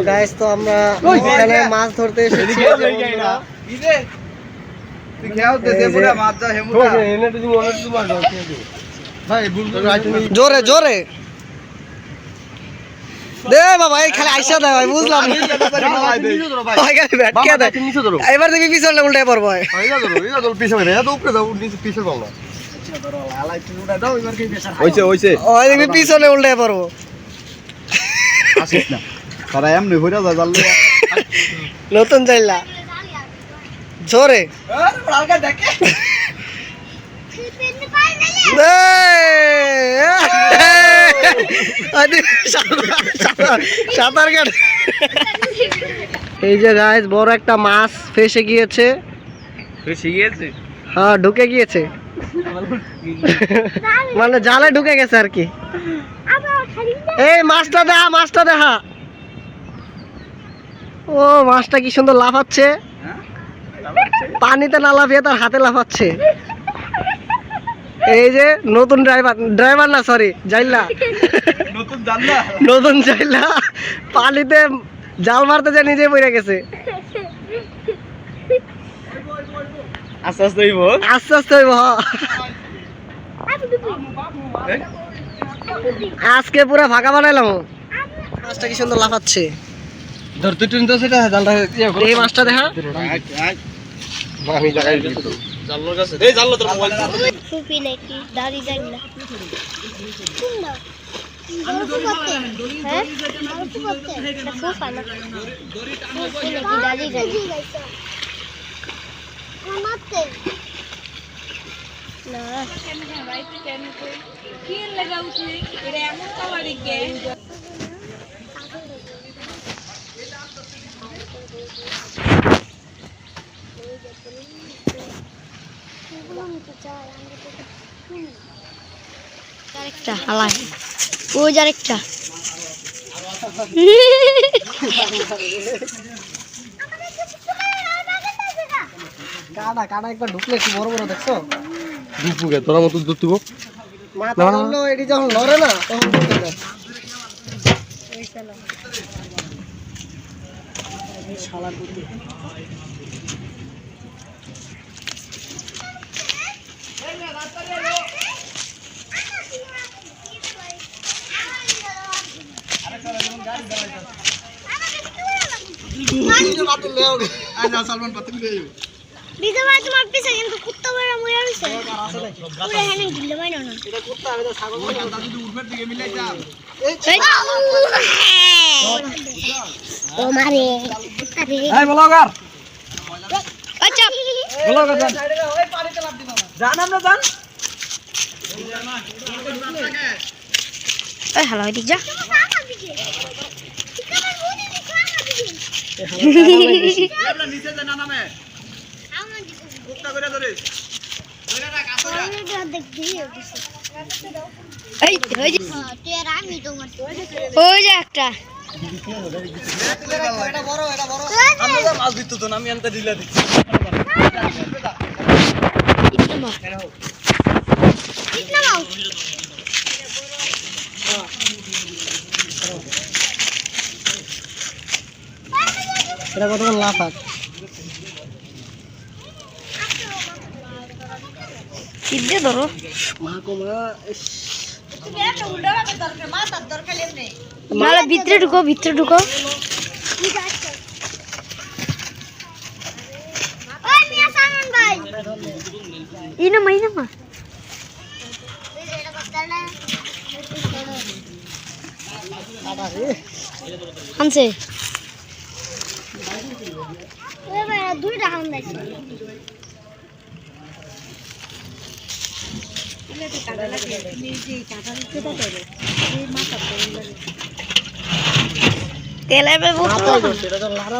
Guys তো আমরা এখানে মাছ ধরতে এসেছি। জোরে জোরে দে বাবা, এই খালি আইসা দে ভাই, বুঝলাম এবার দেখবি পিছনে উল্টে পড়বো। পিছনে উল্টে পড়বো। নতুন চাইলা জোরে সাঁতার কাট। এই যে গাইস বড় একটা মাছ ফেসে গিয়েছে। হ্যাঁ ঢুকে গিয়েছে, মানে জালে ঢুকে গেছে আর কি। এই মাছটা দেখা, মাছটা দেখা। ও মাছটা কি সুন্দর লাফাচ্ছে, পানিতে না লাফিয়ে তার হাতে লাফাচ্ছে। এই যে নতুন ড্রাইভার না সরি জাইলা, নতুন জাইলা পানিতে জাল মারতে যে নিজে পড়ে গেছে। আস্তে আস্তে হইব, আস্তে আস্তে হইব। আজকে পুরো ফাঁকা বানাইলাম। মাছটা কি সুন্দর লাফাচ্ছে। ধরতে টুনতে সেটা জালটা এই মাছটা দেখা। আমি জায়গায় জালর কাছে এই জাললো তোর মোবাইল ফুপি নাকি দাড়ি যায় না সুন্দর আমি তো করতে হ্যাঁ আমি তো করতে ফুপা না দড়িটা নাকি দাড়ি যায় আমাতে না ভাই তো কেন কই কি লাগাউছে এরা এমন পাওয়ারে গেম আরেকটা হালাই ওই আরেকটা কাটা কাটা একবার ঢুকলে কি বড় বড় দেখছো ঢুকবো তোরা মত ধরতেব মাথা ধরলো এটি যখন লড়ে না তখন ঢুকে যায় এই শালা এই শালা কুত্তি সালমান পাতি নিয়ে যাও দিদা ভাই তোমার পিছে কিন্তু কুত্তা বড় মরে আছে পুরো হেনে গিলে মাই না এটা কুত্তা আমি তো ছাগল দাদু যদি উঠবে দিকে মিলাই যা ও মারে আরে এই ব্লগার আচ্ছা ব্লগার যান ওই পানিতে লাফ দিবা জান আমরা জান এই হ্যালো এদিক যা আমরা নিচে যা না নামে কুত্তা করে ধরে ধরে রাখ আসরা দেখ দিয়ে দিছে এই ওই যে তুই আর আমি তোমার ওই যে একটা এটা বড় আমরা তো মাছ দিত তো আমি আনতে দিলা দিছি ইতনা মাছ এটা কত লাফ আছে কিদে ধরো মা কো মা তুমি একটা উল্টা ভাবে দরকার মা তার দরকার লেনে নালে ভিতরে ঢুকো কি যাচ্ছে ওই মিয়া সামন ভাই ইনা মা এটা করতে না আটা রে আনছে ওই ভাই দুইটা হাম দিছে ইলেতে কাটা লাগে নিজে কাটা দিতে তো এই মাথা তেলে বে বহুত সেটা তো লারা